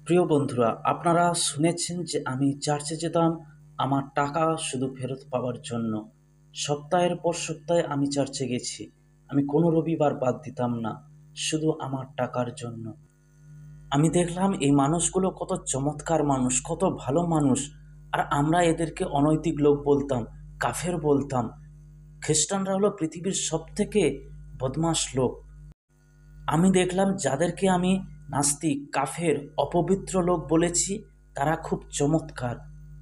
প্রিয় বন্ধুরা, আপনারা শুনেছেন যে আমি চার্চে যেতাম আমার টাকা শুধু ফেরত পাওয়ার জন্য। সপ্তাহের পর সপ্তাহে আমি চার্চে গেছি। আমি কোনো রবিবার বাদ দিতাম না, শুধু আমার টাকার জন্য। আমি দেখলাম এই মানুষগুলো কত চমৎকার মানুষ, কত ভালো মানুষ। আর আমরা এদেরকে অনৈতিক লোক বলতাম, কাফের বলতাম। খ্রিস্টানরা হলো পৃথিবীর সবথেকে বদমাশ লোক। আমি দেখলাম যাদেরকে আমি নাস্তিক, কাফের, অপবিত্র লোক বলেছি তারা খুব চমৎকার।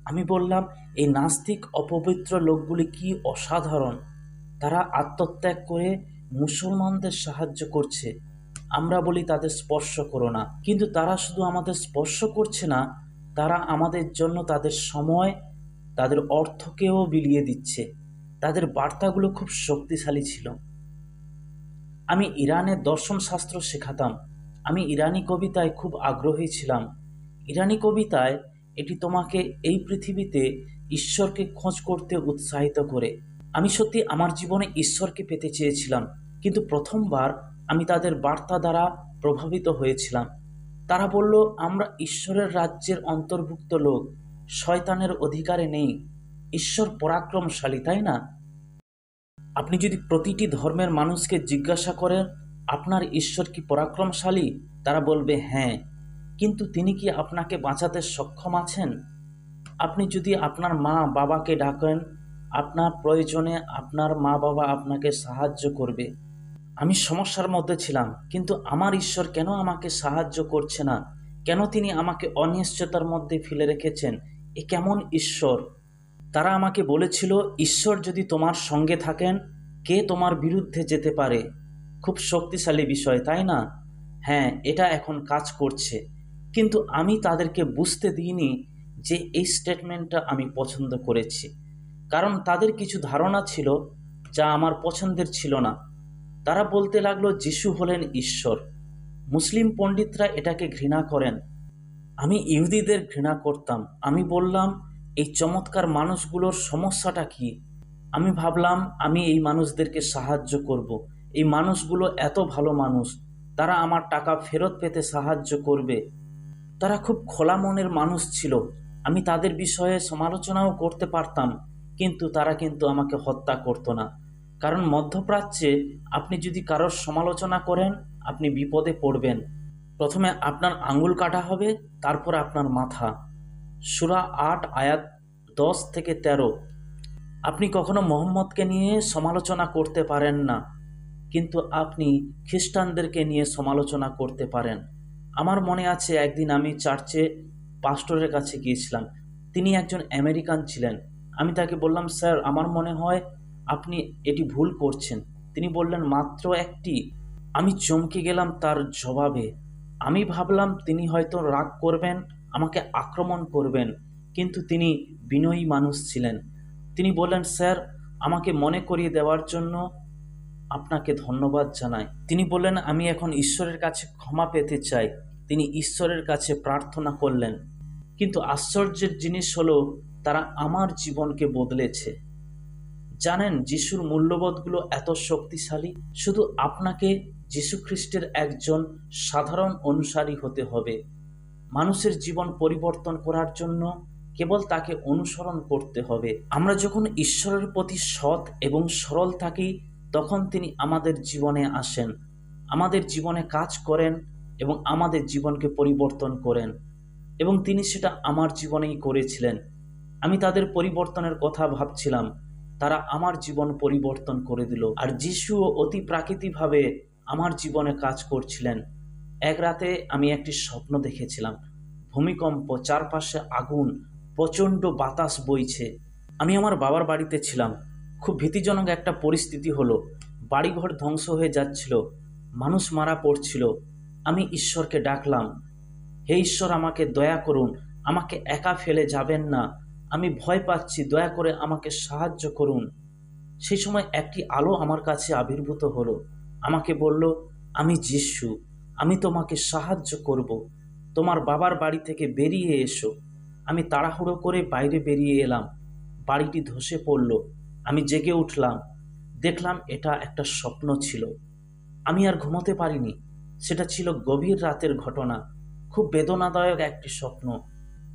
আমি বললাম এই নাস্তিক অপবিত্র লোকগুলি কি অসাধারণ। তারা আত্মত্যাগ করে মুসলমানদের সাহায্য করছে। আমরা বলি তাদের স্পর্শ করো না, কিন্তু তারা শুধু আমাদের স্পর্শ করছে না, তারা আমাদের জন্য তাদের সময়, তাদের অর্থকেও বিলিয়ে দিচ্ছে। তাদের বার্তাগুলো খুব শক্তিশালী ছিল। আমি ইরানের দর্শনশাস্ত্র শেখাতাম। আমি ইরানি কবিতায় খুব আগ্রহী ছিলাম। ইরানি কবিতায় এটি তোমাকে এই পৃথিবীতে ঈশ্বরকে খোঁজ করতে উৎসাহিত করে। আমি সত্যি আমার জীবনে ঈশ্বরকে পেতে চেয়েছিলাম, কিন্তু প্রথমবার আমি তাদের বার্তা দ্বারা প্রভাবিত হয়েছিলাম। তারা বলল, আমরা ঈশ্বরের রাজ্যের অন্তর্ভুক্ত লোক, শয়তানের অধিকারে নেই। ঈশ্বর পরাক্রমশালী, তাই না? আপনি যদি প্রতিটি ধর্মের মানুষকে জিজ্ঞাসা করেন আপনার ঈশ্বর কি পরাক্রমশালী, তারা বলবে হ্যাঁ, কিন্তু তিনি কি আপনাকে বাঁচাতে সক্ষম আছেন? আপনি যদি আপনার মা বাবাকে ডাকেন, আপনার প্রয়োজনে আপনার মা বাবা আপনাকে সাহায্য করবে। আমি সমস্যার মধ্যে ছিলাম, কিন্তু আমার ঈশ্বর কেন আমাকে সাহায্য করছে না? কেন তিনি আমাকে অনিশ্চয়তার মধ্যে ফেলে রেখেছেন? এ কেমন ঈশ্বর? তারা আমাকে বলেছিল, ঈশ্বর যদি তোমার সঙ্গে থাকেন, কে তোমার বিরুদ্ধে যেতে পারে? খুব শক্তিশালী বিষয়, তাই না? হ্যাঁ, এটা এখন কাজ করছে। কিন্তু আমি তাদেরকে বুঝতে দিইনি যে এই স্টেটমেন্টটা আমি পছন্দ করেছি, কারণ তাদের কিছু ধারণা ছিল যা আমার পছন্দের ছিল না। তারা বলতে লাগলো যিশু হলেন ঈশ্বর। মুসলিম পণ্ডিতরা এটাকে ঘৃণা করেন। আমি ইহুদিদের ঘৃণা করতাম। আমি বললাম এই চমৎকার মানুষগুলোর সমস্যাটা কি? আমি ভাবলাম আমি এই মানুষদেরকে সাহায্য করব। এই মানুষগুলো এত ভালো মানুষ, তারা আমার টাকা ফেরত পেতে সাহায্য করবে। তারা খুব খোলা মনের মানুষ ছিল। আমি তাদের বিষয়ে সমালোচনাও করতে পারতাম, কিন্তু তারা আমাকে হত্যা করতো না। কারণ মধ্যপ্রাচ্যে আপনি যদি কারোর সমালোচনা করেন, আপনি বিপদে পড়বেন। প্রথমে আপনার আঙ্গুল কাটা হবে, তারপর আপনার মাথা। সূরা ৮ আয়াত ১০ থেকে ১৩। আপনি কখনো মোহাম্মদকে নিয়ে সমালোচনা করতে পারেন না, কিন্তু আপনি খ্রিস্টানদেরকে নিয়ে সমালোচনা করতে পারেন। আমার মনে আছে একদিন আমি চার্চে পাস্টরের কাছে গিয়েছিলাম। তিনি একজন আমেরিকান ছিলেন। আমি তাকে বললাম, স্যার, আমার মনে হয় আপনি এটি ভুল করছেন। তিনি বললেন, মাত্র একটি? আমি চমকে গেলাম তার জবাবে। আমি ভাবলাম তিনি হয়তো রাগ করবেন, আমাকে আক্রমণ করবেন, কিন্তু তিনি বিনয়ী মানুষ ছিলেন। তিনি বললেন, স্যার, আমাকে মনে করিয়ে দেওয়ার জন্য আপনাকে ধন্যবাদ জানাই। তিনি বললেন, আমি এখন ঈশ্বরের কাছে ক্ষমা পেতে চাই। তিনি ঈশ্বরের কাছে প্রার্থনা করলেন। কিন্তু আশ্চর্যের জিনিস হলো, তারা আমার জীবনকে বদলেছে। জানেন, যিশুর মূল্যবোধগুলো এত শক্তিশালী। শুধু আপনাকে যিশু খ্রিস্টের একজন সাধারণ অনুসারী হতে হবে। মানুষের জীবন পরিবর্তন করার জন্য কেবল তাকে অনুসরণ করতে হবে। আমরা যখন ঈশ্বরের প্রতি সৎ এবং সরল থাকি, তখন তিনি আমাদের জীবনে আসেন, আমাদের জীবনে কাজ করেন এবং আমাদের জীবনকে পরিবর্তন করেন। এবং তিনি সেটা আমার জীবনেই করেছিলেন। আমি তাদের পরিবর্তনের কথা ভাবছিলাম, তারা আমার জীবন পরিবর্তন করে দিল। আর যিশুও অতি প্রাকৃতিকভাবে আমার জীবনে কাজ করছিলেন। এক রাতে আমি একটি স্বপ্ন দেখেছিলাম। ভূমিকম্প, চারপাশে আগুন, প্রচণ্ড বাতাস বইছে। আমি আমার বাবার বাড়িতে ছিলাম। খুব ভীতিজনক একটা পরিস্থিতি হলো। বাড়িঘর ধ্বংস হয়ে যাচ্ছিল, মানুষ মারা পড়ছিল। আমি ঈশ্বরকে ডাকলাম, হে ঈশ্বর, আমাকে দয়া করুন, আমাকে একা ফেলে যাবেন না। আমি ভয় পাচ্ছি, দয়া করে আমাকে সাহায্য করুন। সেই সময় একটি আলো আমার কাছে আবির্ভূত হলো। আমাকে বলল, আমি যিশু, আমি তোমাকে সাহায্য করব। তোমার বাবার বাড়ি থেকে বেরিয়ে এসো। আমি তাড়াহুড়ো করে বাইরে বেরিয়ে এলাম। বাড়িটি ধসে পড়ল। আমি জেগে উঠলাম। দেখলাম এটা একটা স্বপ্ন ছিল। আমি আর ঘুমোতে পারিনি। সেটা ছিল গভীর রাতের ঘটনা। খুব বেদনাদায়ক একটি স্বপ্ন।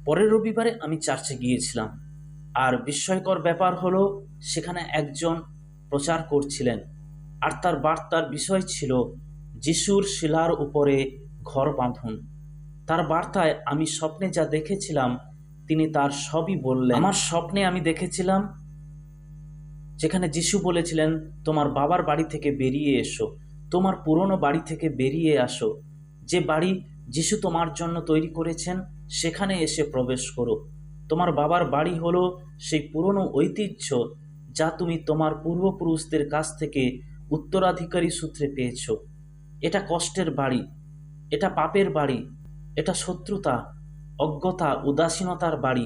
পরের রবিবারে আমি চার্চে গিয়েছিলাম, আর বিস্ময়কর ব্যাপার হলো সেখানে একজন প্রচার করছিলেন, আর তার বার্তার বিষয় ছিল যিশুর শিলার উপরে ঘর বাঁধুন। তার বার্তায় আমি স্বপ্নে যা দেখেছিলাম তিনি তার সবই বললেন। আমার স্বপ্নে আমি দেখেছিলাম যেখানে যিশু বলেছিলেন, তোমার বাবার বাড়ি থেকে বেরিয়ে এসো, তোমার পুরনো বাড়ি থেকে বেরিয়ে আসো, যে বাড়ি যিশু তোমার জন্য তৈরি করেছেন সেখানে এসে প্রবেশ করো। তোমার বাবার বাড়ি হলো সেই পুরনো ঐতিহ্য যা তুমি তোমার পূর্বপুরুষদের কাছ থেকে উত্তরাধিকারী সূত্রে পেয়েছ। এটা কষ্টের বাড়ি, এটা পাপের বাড়ি, এটা শত্রুতা, অজ্ঞতা, উদাসীনতার বাড়ি।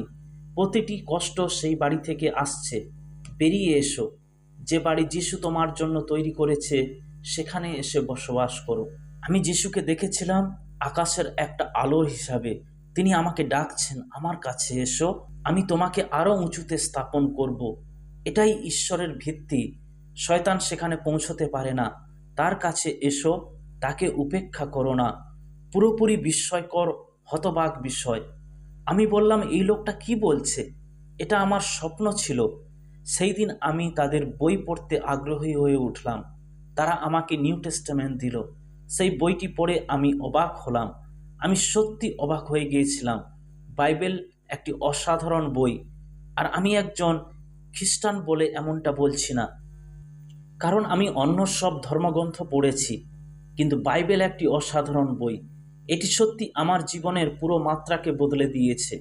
প্রতিটি কষ্ট সেই বাড়ি থেকে আসছে। বেরিয়ে এসো, যে বাড়ি যিশু তোমার জন্য তৈরি করেছে সেখানে এসে বসবাস করো। আমি যিশুকে দেখেছিলাম আকাশের একটা আলোর হিসাবে। তিনি আমাকে ডাকছেন, আমার কাছে এসো, আমি তোমাকে আরো উঁচুতে স্থাপন করব। এটাই ঈশ্বরের ভিত্তি। শয়তান সেখানে পৌঁছতে পারে না। তার কাছে এসো, তাকে উপেক্ষা করো না। পুরোপুরি বিস্ময়কর, হতবাক বিষয়। আমি বললাম, এই লোকটা কি বলছে? এটা আমার স্বপ্ন ছিল। সেই দিন আমি তাদের বই পড়তে আগ্রহী হয়ে উঠলাম। তারা আমাকে নিউ টেস্টামেন্ট দিল। সেই বইটি পড়ে আমি অবাক হলাম। আমি সত্যি অবাক হয়ে গিয়েছিলাম। বাইবেল একটি অসাধারণ বই, আর আমি একজন খ্রিস্টান বলে এমনটা বলছি না, কারণ আমি অন্য সব ধর্মগ্রন্থ পড়েছি, কিন্তু বাইবেল একটি অসাধারণ বই। এটি সত্যি আমার জীবনের পুরো মাত্রাকে বদলে দিয়েছে,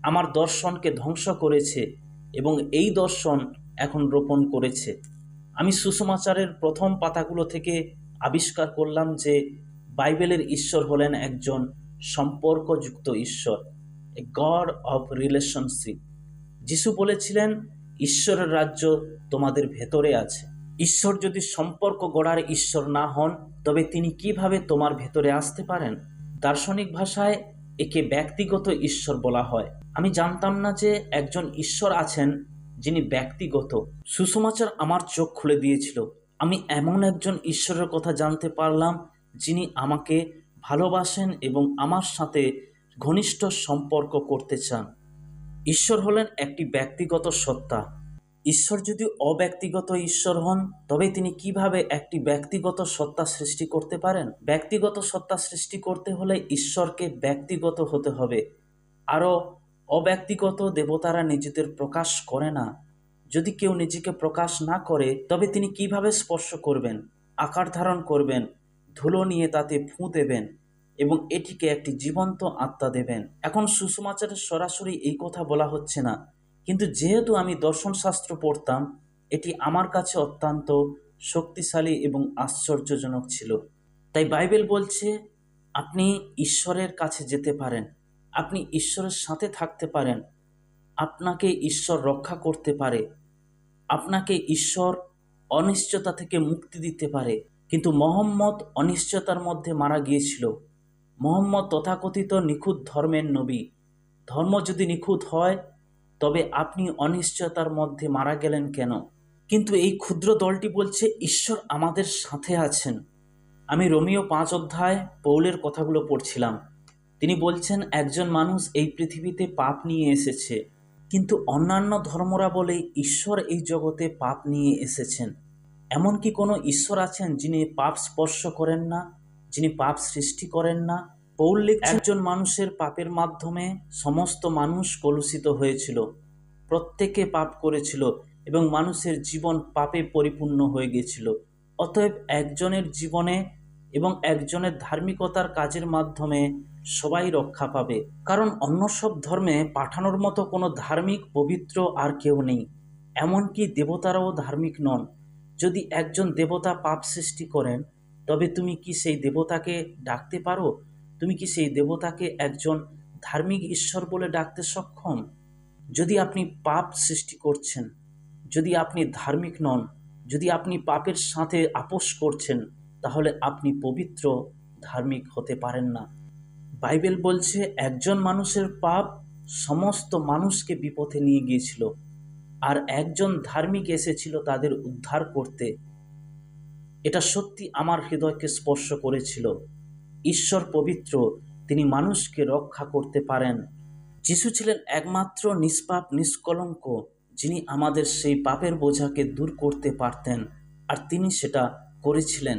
আমার দর্শনকে ধ্বংস করেছে এবং এই দর্শন এখন রোপণ করেছে। আমি সুসমাচারের প্রথম পাতাগুলো থেকে আবিষ্কার করলাম যে বাইবেলের ঈশ্বর হলেন একজন সম্পর্কযুক্ত ঈশ্বর, এ গড অফ রিলেশনশিপ। যিশু বলেছিলেন, ঈশ্বরের রাজ্য তোমাদের ভেতরে আছে। ঈশ্বর যদি সম্পর্ক গড়ার ঈশ্বর না হন, তবে তিনি কিভাবে তোমার ভেতরে আসতে পারেন? দার্শনিক ভাষায় একে ব্যক্তিগত ঈশ্বর বলা হয়। আমি জানতাম না যে একজন ঈশ্বর আছেন যিনি ব্যক্তিগত। সুসমাচার আমার চোখ খুলে দিয়েছিল। আমি এমন একজন ঈশ্বরের কথা জানতে পারলাম যিনি আমাকে ভালোবাসেন এবং আমার সাথে ঘনিষ্ঠ সম্পর্ক করতে চান। ঈশ্বর হলেন একটি ব্যক্তিগত সত্তা। ঈশ্বর যদি অব্যক্তিগত ঈশ্বর হন, তবে তিনি কিভাবে একটি ব্যক্তিগত সত্তা সৃষ্টি করতে পারেন? ব্যক্তিগত সত্তা সৃষ্টি করতে হলে ঈশ্বরকে ব্যক্তিগত হতে হবে। আরও অব্যক্তিগত দেবতারা নিজেদের প্রকাশ করে না। যদি কেউ নিজেকে প্রকাশ না করে, তবে তিনি কিভাবে স্পর্শ করবেন, আকার ধারণ করবেন, ধুলো নিয়ে তাতে ফুঁ দেবেন এবং এটিকে একটি জীবন্ত আত্মা দেবেন? এখন সুসমাচারে সরাসরি এই কথা বলা হচ্ছে না, কিন্তু যেহেতু আমি দর্শনশাস্ত্র পড়তাম, এটি আমার কাছে অত্যন্ত শক্তিশালী এবং আশ্চর্যজনক ছিল। তাই বাইবেল বলছে, আপনি ঈশ্বরের কাছে যেতে পারেন, আপনি ঈশ্বরের সাথে থাকতে পারেন, আপনাকে ঈশ্বর রক্ষা করতে পারে, আপনাকে ঈশ্বর অনিশ্চয়তা থেকে মুক্তি দিতে পারে। কিন্তু মুহাম্মদ অনিশ্চয়তার মধ্যে মারা গিয়েছিল। মুহাম্মদ তথাকথিত নিখুঁত ধর্মের নবী। ধর্ম যদি নিখুঁত হয়, তবে আপনি অনিশ্চয়তার মধ্যে মারা গেলেন কেন? কিন্তু এই ক্ষুদ্র দলটি বলছে ঈশ্বর আমাদের সাথে আছেন। আমি রোমিও 5 অধ্যায় পৌলের কথাগুলো পড়ছিলাম। তিনি বলছেন, একজন মানুষ এই পৃথিবীতে পাপ নিয়ে এসেছে, কিন্তু অন্যান্য ধর্মরা বলে ঈশ্বর এই জগতে পাপ নিয়ে এসেছেন। এমন কি কোনো ঈশ্বর আছেন যিনি পাপ স্পর্শ করেন না, যিনি পাপ সৃষ্টি করেন না? পৌল লিখছেন, একজন মানুষের পাপের মাধ্যমে সমস্ত মানুষ কলুষিত হয়েছিল। প্রত্যেকে পাপ করেছিল এবং মানুষের জীবন পাপে পরিপূর্ণ হয়ে গিয়েছিল। অতএব একজনের জীবনে এবং একজনের ধার্মিকতার কাজের মাধ্যমে সবাই রক্ষা পাবে, কারণ অন্য সব ধর্মে পাঠানোর মতো কোনো ধার্মিক পবিত্র আর কেউ নেই। এমনকি দেবতারাও ধার্মিক নন। যদি একজন দেবতা পাপ সৃষ্টি করেন, তবে তুমি কি সেই দেবতাকে ডাকতে পারো? তুমি কি সেই দেবতাকে একজন ধার্মিক ঈশ্বর বলে ডাকতে সক্ষম? যদি আপনি পাপ সৃষ্টি করছেন, যদি আপনি ধার্মিক নন, যদি আপনি পাপের সাথে আপোষ করছেন, তাহলে আপনি পবিত্র ধার্মিক হতে পারেন না। বাইবেল বলছে, একজন মানুষের পাপ সমস্ত মানুষকে বিপথে নিয়ে গিয়েছিল, আর একজন ধার্মিক এসেছিল তাদের উদ্ধার করতে। এটা সত্যি আমার হৃদয়কে স্পর্শ করেছিল। ঈশ্বর পবিত্র, তিনি মানুষকে রক্ষা করতে পারেন। যিশু ছিলেন একমাত্র নিষ্পাপ নিষ্কলঙ্ক, যিনি আমাদের সেই পাপের বোঝাকে দূর করতে পারতেন, আর তিনি সেটা করেছিলেন।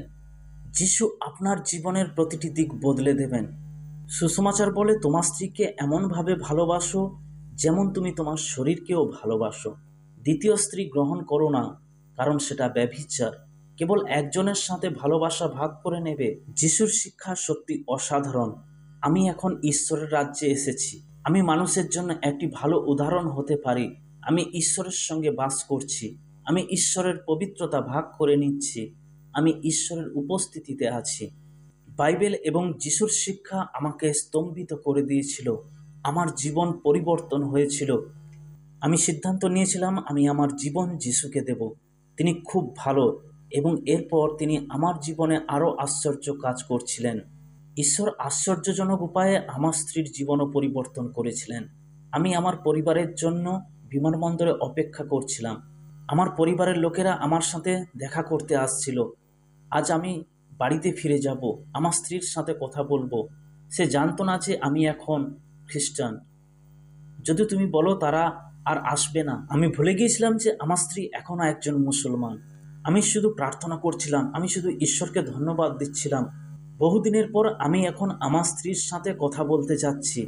যিশু আপনার জীবনের প্রতিটি দিক বদলে দেবেন। সুসমাচার বলে, তোমার স্ত্রীকে এমনভাবে ভালোবাসো যেমন তুমি তোমার শরীরকেও ভালোবাসো। দ্বিতীয় স্ত্রী গ্রহণ করো না, কারণ সেটা ব্যভিচার। কেবল একজনের সাথে ভালোবাসা ভাগ করে নেবে। যিশুর শিক্ষা সত্যি অসাধারণ। আমি এখন ঈশ্বরের রাজ্যে এসেছি। আমি মানুষের জন্য একটি ভালো উদাহরণ হতে পারি। আমি ঈশ্বরের সঙ্গে বাস করছি। আমি ঈশ্বরের পবিত্রতা ভাগ করে নিচ্ছি। আমি ঈশ্বরের উপস্থিতিতে আছি। বাইবেল এবং যিশুর শিক্ষা আমাকে স্তম্ভিত করে দিয়েছিল। আমার জীবন পরিবর্তন হয়েছিল। আমি সিদ্ধান্ত নিয়েছিলাম আমি আমার জীবন যিশুকে দেব। তিনি খুব ভালো, এবং এরপর তিনি আমার জীবনে আরও আশ্চর্য কাজ করছিলেন। ঈশ্বর আশ্চর্যজনক উপায়ে আমার স্ত্রীর জীবনও পরিবর্তন করেছিলেন। আমি আমার পরিবারের জন্য বিমানবন্দরে অপেক্ষা করছিলাম। আমার পরিবারের লোকেরা আমার সাথে দেখা করতে আসছিল। আজ আমি বাড়িতে ফিরে যাব, আমার স্ত্রীর সাথে কথা বলবো। সে জানতো না যে আমি এখন খ্রিস্টান। যদি তুমি বলো তারা আর আসবে না। আমি ভুলে গিয়েছিলাম যে আমার স্ত্রী এখনও একজন মুসলমান। আমি শুধু প্রার্থনা করছিলাম, আমি শুধু ঈশ্বরকে ধন্যবাদ দিচ্ছিলাম। বহুদিনের পর আমি এখন আমার স্ত্রীর সাথে কথা বলতে যাচ্ছি।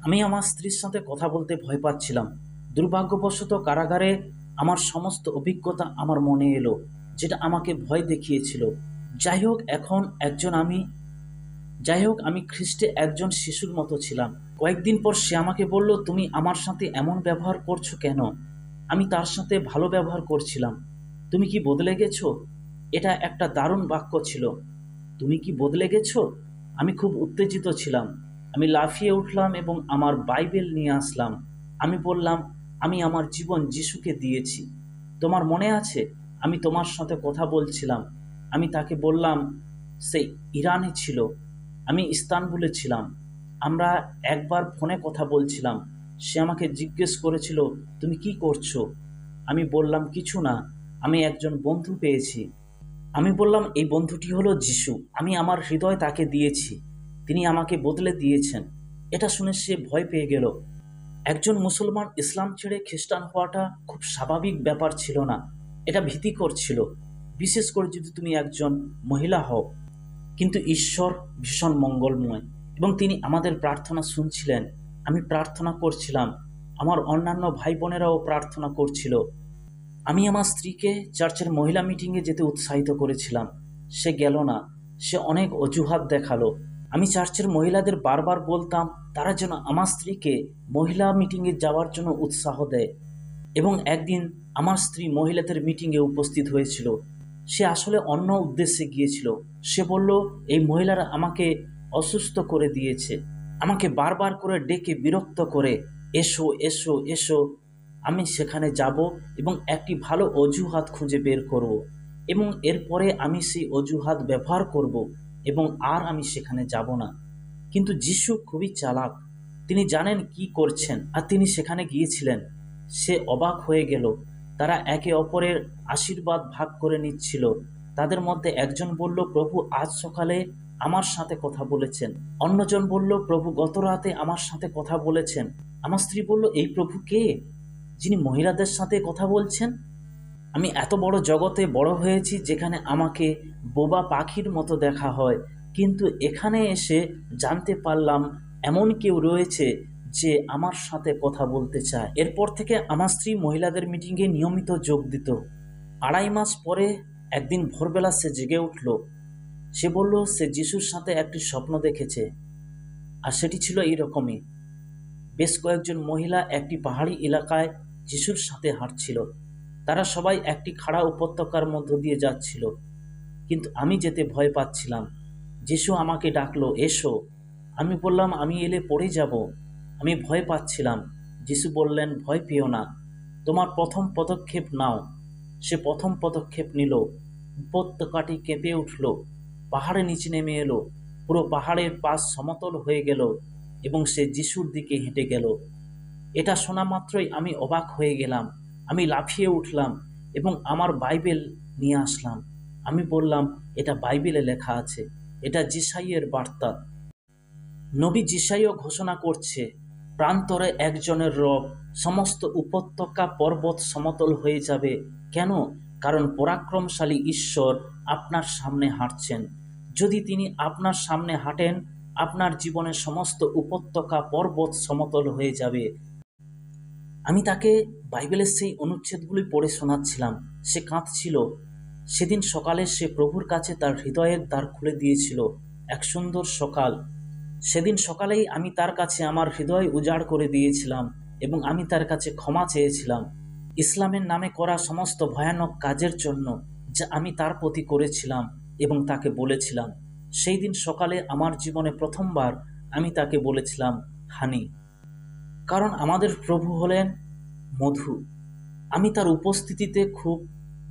আমি আমার স্ত্রীর সাথে কথা বলতে ভয় পাচ্ছিলাম। দুর্ভাগ্যবশত কারাগারে আমার সমস্ত অভিজ্ঞতা আমার মনে এলো, যেটা আমাকে ভয় দেখিয়েছিল। যাই হোক আমি খ্রিস্টে একজন শিশুর মতো ছিলাম। কয়েকদিন পর সে আমাকে বলল, তুমি আমার সাথে এমন ব্যবহার করছো কেন? আমি তার সাথে ভালো ব্যবহার করছিলাম। তুমি কি বদলে গেছো? এটা একটা দারুণ বাক্য ছিল। তুমি কি বদলে গেছো? আমি খুব উত্তেজিত ছিলাম। আমি লাফিয়ে উঠলাম এবং আমার বাইবেল নিয়ে আসলাম। আমি বললাম, আমি আমার জীবন যিশুকে দিয়েছি। তোমার মনে আছে আমি তোমার সাথে কথা বলছিলাম? আমি তাকে বললাম, সে ইরানে ছিল, আমি ইস্তানবুলে ছিলাম। আমরা একবার ফোনে কথা বলছিলাম। সে আমাকে জিজ্ঞেস করেছিল, তুমি কি করছো? আমি বললাম, কিছু না, আমি একজন বন্ধু পেয়েছি। আমি বললাম, এই বন্ধুটি হলো যিশু। আমি আমার হৃদয় তাকে দিয়েছি। তিনি আমাকে বদলে দিয়েছেন। এটা শুনে সে ভয় পেয়ে গেল। একজন মুসলমান ইসলাম ছেড়ে খ্রিস্টান হওয়াটা খুব স্বাভাবিক ব্যাপার ছিল না। এটা ভীতিকর ছিল, বিশেষ করে যদি তুমি একজন মহিলা হও। কিন্তু ঈশ্বর ভীষণ মঙ্গলময় এবং তিনি আমাদের প্রার্থনা শুনছিলেন। আমি প্রার্থনা করছিলাম, আমার অন্যান্য ভাই বোনেরাও প্রার্থনা করছিল। আমি আমার স্ত্রীকে চার্চের মহিলা মিটিংয়ে যেতে উৎসাহিত করেছিলাম। সে গেল না। সে অনেক অজুহাত দেখালো। আমি চার্চের মহিলাদের বারবার বলতাম তারা যেন আমার স্ত্রীকে মহিলা মিটিংয়ে যাওয়ার জন্য উৎসাহ দেয়। এবং একদিন আমার স্ত্রী মহিলাদের মিটিংয়ে উপস্থিত হয়েছিল। সে আসলে অন্য উদ্দেশ্যে গিয়েছিল। সে বলল, এই মহিলারা আমাকে অসুস্থ করে দিয়েছে, আমাকে বারবার করে ডেকে বিরক্ত করে, এসো এসো এসো। আমি সেখানে যাব এবং একটি ভালো অজুহাত খুঁজে বের করব, এবং এরপরে আমি সেই অজুহাত ব্যবহার করব এবং আর আমি সেখানে যাব না। কিন্তু যিশু খুবই চালাক। তিনি জানেন কি করছেন, আর তিনি সেখানে গিয়েছিলেন। সে অবাক হয়ে গেল। তারা একে অপরের আশীর্বাদ ভাগ করে নিচ্ছিল। তাদের মধ্যে একজন বলল, প্রভু আজ সকালে আমার সাথে কথা বলেছেন। অন্যজন বলল, প্রভু গত রাতে আমার সাথে কথা বলেছেন। আমার স্ত্রী বলল, এই প্রভু কে, যিনি মহিলাদের সাথে কথা বলছেন? আমি এত বড় জগতে বড় হয়েছি যেখানে আমাকে বোবা পাখির মতো দেখা হয়, কিন্তু এখানে এসে জানতে পারলাম এমন কেউ রয়েছে যে আমার সাথে কথা বলতে চায়। এরপর থেকে আমার স্ত্রী মহিলাদের মিটিংয়ে নিয়মিত যোগ দিত। 2.5 মাস পরে একদিন ভোরবেলা সে জেগে উঠল। সে বলল সে যিশুর সাথে একটি স্বপ্ন দেখেছে, আর সেটি ছিল এইরকমই। বেশ কয়েকজন মহিলা একটি পাহাড়ি এলাকায় যিশুর সাথে হাঁটছিল। তারা সবাই একটি খাড়া উপত্যকার মধ্য দিয়ে যাচ্ছিল, কিন্তু আমি যেতে ভয় পাচ্ছিলাম। যিশু আমাকে ডাকলো, এসো। আমি বললাম, আমি এলে পড়ে যাব। আমি ভয় পাচ্ছিলাম। যিশু বললেন, ভয় পেও না, তোমার প্রথম পদক্ষেপ নাও। সে প্রথম পদক্ষেপ নিল। উপত্যকাটি কেঁপে উঠল। পাহাড়ে নিচে নেমে এলো। পুরো পাহাড়ের পাশ সমতল হয়ে গেল এবং সে যিশুর দিকে হেঁটে গেল। এটা শোনা মাত্রই আমি অবাক হয়ে গেলাম। আমি লাফিয়ে উঠলাম এবং আমার বাইবেল নিয়ে আসলাম। আমি বললাম, এটা বাইবেলে লেখা আছে, এটা যিশাইয়ের বার্তা। নবী যিশাইও ঘোষণা করছে, প্রান্তরে একজনের রব, সমস্ত উপত্যকা পর্বত সমতল হয়ে যাবে। কেন? কারণ পরাক্রমশালী ঈশ্বর আপনার সামনে হাঁটছেন। যদি তিনি আপনার সামনে হাঁটেন, আপনার জীবনের সমস্ত উপত্যকা পর্বত সমতল হয়ে যাবে। আমি তাকে বাইবেলের সেই অনুচ্ছেদগুলি পড়ে শোনাচ্ছিলাম। সে কাঁদছিল। সেদিন সকালে সে প্রভুর কাছে তার হৃদয়ের দ্বার খুলে দিয়েছিল। এক সুন্দর সকাল। সেদিন সকালেই আমি তার কাছে আমার হৃদয় উজাড় করে দিয়েছিলাম এবং আমি তার কাছে ক্ষমা চেয়েছিলাম ইসলামের নামে করা সমস্ত ভয়ানক কাজের জন্য, যা আমি তার প্রতি করেছিলাম এবং তাকে বলেছিলাম। সেই দিন সকালে আমার জীবনে প্রথমবার আমি তাকে বলেছিলাম হানি। কারণ আমাদের প্রভু হলেন মধু। আমি তার উপস্থিতিতে খুব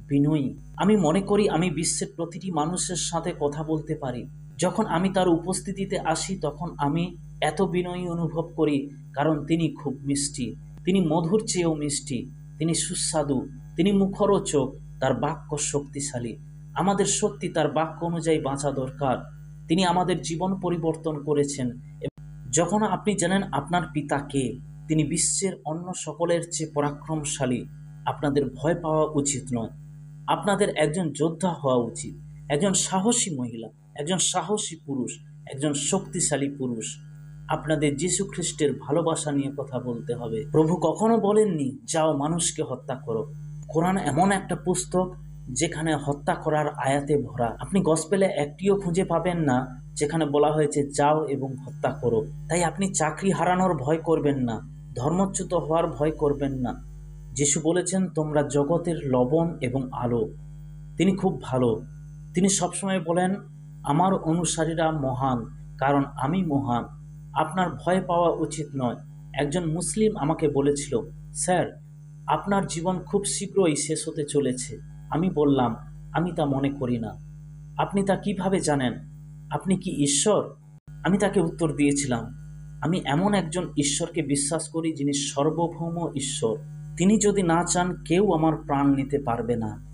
বিনয়ী। আমি মনে করি আমি বিশ্বের প্রতিটি মানুষের সাথে কথা বলতে পারি। যখন আমি তার উপস্থিতিতে আসি তখন আমি এত বিনয়ী অনুভব করি, কারণ তিনি খুব মিষ্টি। তিনি মধুর চেয়েও মিষ্টি। তিনি সুস্বাদু। তিনি মুখরোচক। তার বাক্য শক্তিশালী। আমাদের সত্যি তার বাক্য অনুযায়ী বাঁচা দরকার। তিনি আমাদের জীবন পরিবর্তন করেছেন। যখন আপনি জানেন আপনার পিতা কে, তিনি বিশ্বের অন্য সকলের চেয়ে পরাক্রমশালী, আপনাদের ভয় পাওয়া উচিত নয়। আপনাদের একজন যোদ্ধা হওয়া উচিত, একজন সাহসী মহিলা, একজন সাহসী পুরুষ, একজন শক্তিশালী পুরুষ। আপনাদের যীশু খ্রিস্টের ভালোবাসা নিয়ে কথা বলতে হবে। প্রভু কখনো বলেননি যাও মানুষকে হত্যা করো। কোরআন এমন একটা পুস্তক যেখানে হত্যা করার আয়াতে ভরা। আপনি গসপেলে একটিও খুঁজে পাবেন না যেখানে বলা হয়েছে যাও এবং হত্যা করো। তাই আপনি চাকরি হারানোর ভয় করবেন না, ধর্মচ্যুত হওয়ার ভয় করবেন না। যিশু বলেছেন তোমরা জগতের লবণ এবং আলো। তিনি খুব ভালো। তিনি সবসময় বলেন আমার অনুসারীরা মহান, কারণ আমি মহান। আপনার ভয় পাওয়া উচিত নয়। একজন মুসলিম আমাকে বলেছিল, স্যার, আপনার জীবন খুব শীঘ্রই শেষ হতে চলেছে। আমি বললাম, আমি তা মনে করি না। আপনি তা কিভাবে জানেন? আপনি কি ঈশ্বর? আমি তাকে উত্তর দিয়েছিলাম, আমি এমন একজন ঈশ্বরকে বিশ্বাস করি যিনি সার্বভৌম ঈশ্বর। তিনি যদি না চান কেউ আমার প্রাণ নিতে পারবে না।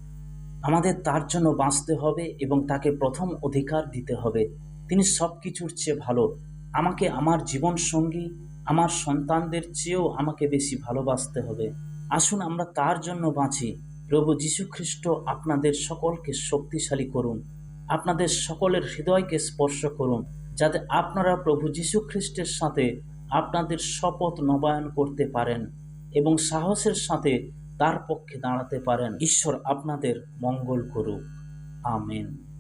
আমাদের তার জন্য বাঁচতে হবে এবং তাকে প্রথম অধিকার দিতে হবে। তিনি সব কিছুর চেয়ে ভালো। আমাকে আমার জীবন সঙ্গী, আমার সন্তানদের চেয়েও আমাকে বেশি ভালোবাসতে হবে। আসুন আমরা তার জন্য বাঁচি। প্রভু যীশু খ্রিস্ট আপনাদের সকলকে শক্তিশালী করুন। আপনাদের সকলের হৃদয়কে স্পর্শ করুন, যাতে আপনারা প্রভু যীশু খ্রিস্টের সাথে আপনাদের শপথ নবায়ন করতে পারেন এবং সাহসের সাথে তার পক্ষে দাঁড়াতে পারেন। ঈশ্বর আপনাদের মঙ্গল করুক। আমেন।